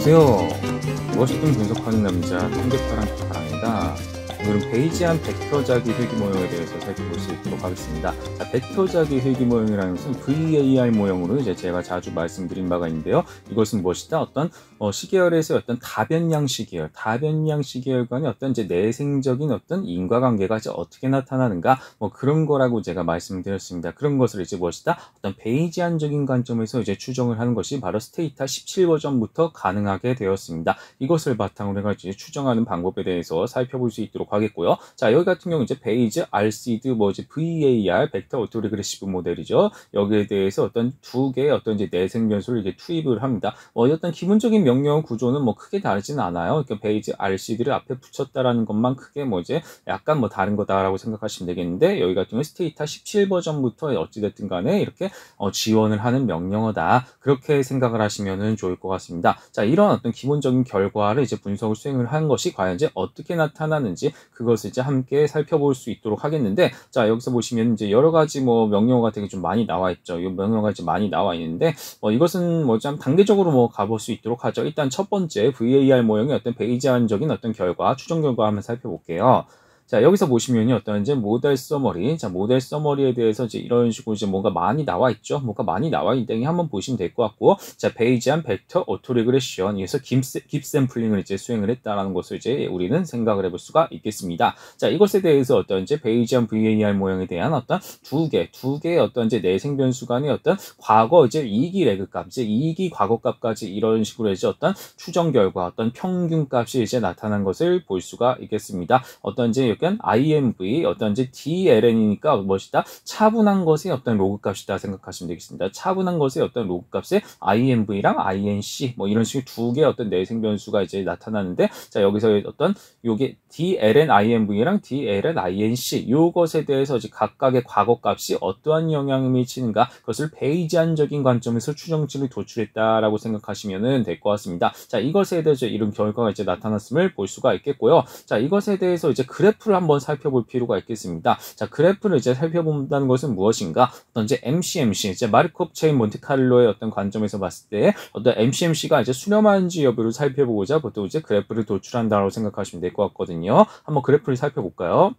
안녕하세요. 멋있게 분석하는 남자 통계파랑 파랑입니다. 오늘은 베이지안 벡터자기 회귀 모형에 대해서 살펴볼 수 있도록 하겠습니다. 자, 벡터자기 회귀 모형이라는 것은 VAR 모형으로 이제 제가 자주 말씀드린 바가 있는데요. 이것은 무엇이다? 어떤 시계열에서 어떤 다변량 시계열, 다변량 시계열간의 어떤 이제 내생적인 어떤 인과관계가 이제 어떻게 나타나는가, 그런 거라고 제가 말씀드렸습니다. 그런 것을 이제 무엇이다? 어떤 베이지안적인 관점에서 이제 추정을 하는 것이 바로 스테이타 17 버전부터 가능하게 되었습니다. 이것을 바탕으로 해가지고 추정하는 방법에 대해서 살펴볼 수 있도록 하겠고요. 자, 여기 같은 경우 이제 베이즈, RCD, 이제 VAR, 벡터 오토리그레시브 모델이죠. 여기에 대해서 어떤 두 개의 어떤 이제 내생 변수를 이제 투입을 합니다. 어떤 기본적인 명령 구조는 크게 다르지는 않아요. 그러니까 베이즈, RCD를 앞에 붙였다라는 것만 크게 이제 약간 다른 거다라고 생각하시면 되겠는데, 여기 같은 경우 스테이타 17 버전부터 어찌됐든 간에 이렇게 지원을 하는 명령어다. 그렇게 생각을 하시면 좋을 것 같습니다. 자, 이런 어떤 기본적인 결과를 이제 분석을 수행을 한 것이 과연 이제 어떻게 나타나는지 그것을 이제 함께 살펴볼 수 있도록 하겠는데, 자, 여기서 보시면 이제 여러 가지 명령어가 되게 좀 많이 나와 있죠. 이 명령어가 이제 많이 나와 있는데, 이것은 좀 단계적으로 가볼 수 있도록 하죠. 일단 첫 번째 VAR 모형의 어떤 베이지안적인 어떤 결과, 추정 결과 한번 살펴볼게요. 자, 여기서 보시면요, 어떤 이제 모델 서머리, 자, 모델 서머리에 대해서 이제 이런 식으로 이제 뭔가 많이 나와 있죠. 뭔가 많이 나와 있는 한번 보시면 될 것 같고, 자, 베이지안 벡터 오토리그레션, 여기서 깁 샘플링을 이제 수행을 했다라는 것을 이제 우리는 생각을 해볼 수가 있겠습니다. 자, 이것에 대해서 어떤 이제 베이지안 VAR 모형에 대한 어떤 두 개의 어떤 이제 내생 변수 간의 어떤 과거 이제 이기 레그 값, 이제 이기 과거 값까지 이런 식으로 이제 어떤 추정 결과, 어떤 평균 값이 이제 나타난 것을 볼 수가 있겠습니다. 어떤 이제 약간 IMV, 어떤 이제 DLN이니까 무엇이다? 차분한 것의 어떤 로그 값이다 생각하시면 되겠습니다. 차분한 것의 어떤 로그 값의 IMV랑 INC, 이런 식의 두 개의 어떤 내생 변수가 이제 나타나는데, 자, 여기서 어떤 요게 DLN IMV랑 DLN INC 요것에 대해서 이제 각각의 과거 값이 어떠한 영향을 미치는가, 그것을 베이지안적인 관점에서 추정치를 도출했다라고 생각하시면 될 것 같습니다. 자, 이것에 대해서 이런 결과가 이제 나타났음을 볼 수가 있겠고요. 자, 이것에 대해서 이제 그래프를 한번 살펴볼 필요가 있겠습니다. 자, 그래프를 이제 살펴본다는 것은 무엇인가? 어떤 이제 MCMC, 이제 마르코프 체인 몬테카를로의 어떤 관점에서 봤을 때 어떤 MCMC가 이제 수렴하는지 여부를 살펴보고자 보통 이제 그래프를 도출한다고 생각하시면 될 것 같거든요. 한번 그래프를 살펴볼까요?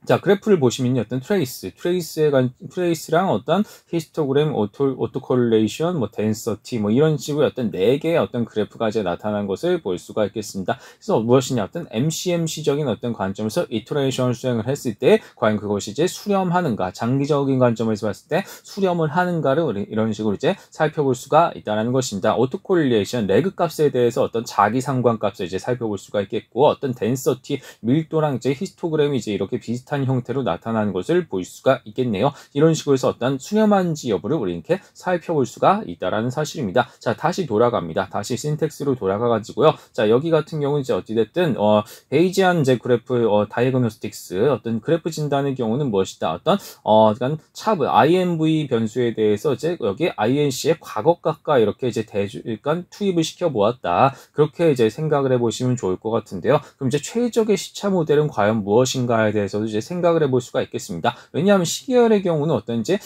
자, 그래프를 보시면요, 어떤 트레이스랑 어떤 히스토그램, 오토콜레이션, 덴서티, 이런 식으로 어떤 4개의 어떤 그래프가 이제 나타난 것을 볼 수가 있겠습니다. 그래서 무엇이냐, 어떤 MCMC적인 어떤 관점에서 이터레이션을 수행을 했을 때, 과연 그것이 이제 수렴하는가, 장기적인 관점에서 봤을 때 수렴을 하는가를 이런 식으로 이제 살펴볼 수가 있다는 것입니다. 오토콜레이션, 레그 값에 대해서 어떤 자기 상관값을 이제 살펴볼 수가 있겠고, 어떤 덴서티, 밀도랑 이제 히스토그램이 이제 이렇게 비슷한 형태로 나타나는 것을 볼 수가 있겠네요. 이런 식으로 해서 어떤 수렴한지 여부를 우리 이렇게 살펴볼 수가 있다라는 사실입니다. 자, 다시 돌아갑니다. 다시 신텍스로 돌아가가지고요. 자, 여기 같은 경우는 이제 어찌됐든, 베이지안 이제 그래프, 다이어그노스틱스, 어떤 그래프 진단의 경우는 무엇이다? 어떤, 약간 차분, IMV 변수에 대해서 이제 여기 INC의 과거값과 이렇게 이제 약간 투입을 시켜 보았다. 그렇게 이제 생각을 해보시면 좋을 것 같은데요. 그럼 이제 최적의 시차 모델은 과연 무엇인가에 대해서도 이제 생각을 해볼 수가 있겠습니다. 왜냐하면 시계열의 경우는 어떤 이제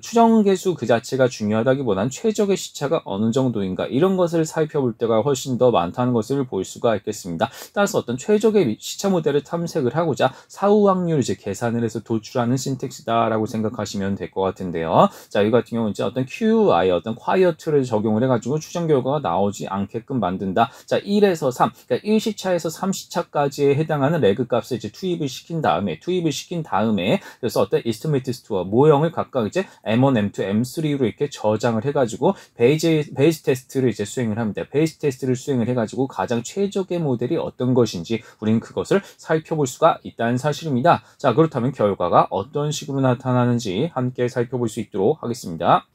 추정 개수 그 자체가 중요하다기보다는 최적의 시차가 어느 정도인가 이런 것을 살펴볼 때가 훨씬 더 많다는 것을 볼 수가 있겠습니다. 따라서 어떤 최적의 시차 모델을 탐색을 하고자 사후 확률을 이제 계산을 해서 도출하는 신텍스다라고 생각하시면 될 것 같은데요. 자, 이 같은 경우는 이제 어떤 QI, 어떤 콰이어트를 적용을 해가지고 추정 결과가 나오지 않게끔 만든다. 자, 1에서 3, 그러니까 1시차에서 3시차까지에 해당하는 레그 값을 이제 투입을 시킨 다음에 그래서 어떤 이스티메이트 스토어 모형을 각각 이제 M1, M2, M3로 이렇게 저장을 해가지고 베이스 테스트를 이제 수행을 합니다. 베이스 테스트를 수행을 해가지고 가장 최적의 모델이 어떤 것인지 우리는 그것을 살펴볼 수가 있다는 사실입니다. 자, 그렇다면 결과가 어떤 식으로 나타나는지 함께 살펴볼 수 있도록 하겠습니다.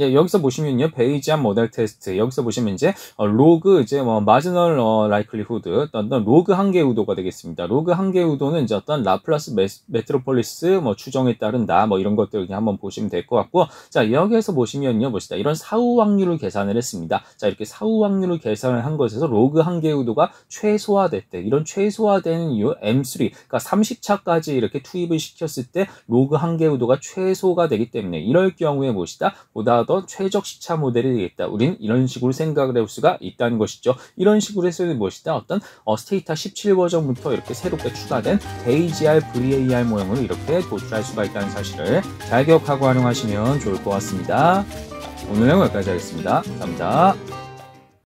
예, 여기서 보시면요, 베이지안 모델 테스트, 여기서 보시면 이제, 로그, 이제 마지널, 라이클리후드, 어떤 로그 한계 우도가 되겠습니다. 로그 한계 우도는 이제 어떤 라플라스 메트로폴리스, 추정에 따른다, 이런 것들 그냥 한번 보시면 될 것 같고, 자, 여기에서 보시면요, 보시다. 이런 사후 확률을 계산을 했습니다. 자, 이렇게 사후 확률을 계산을 한 것에서 로그 한계 우도가 최소화됐대. 이런 최소화되는 이유, M3, 그러니까 30차까지 이렇게 투입을 시켰을 때, 로그 한계 우도가 최소가 되기 때문에, 이럴 경우에 보시다. 보다 더 최적시차 모델이 되겠다. 우린 이런 식으로 생각을 해볼 수가 있다는 것이죠. 이런 식으로 해서 무엇이다? 어떤 스테이타 17 버전부터 이렇게 새롭게 추가된 베이지알 VAR 모형을 이렇게 도출할 수가 있다는 사실을 잘 기억하고 활용하시면 좋을 것 같습니다. 오늘은 여기까지 하겠습니다. 감사합니다.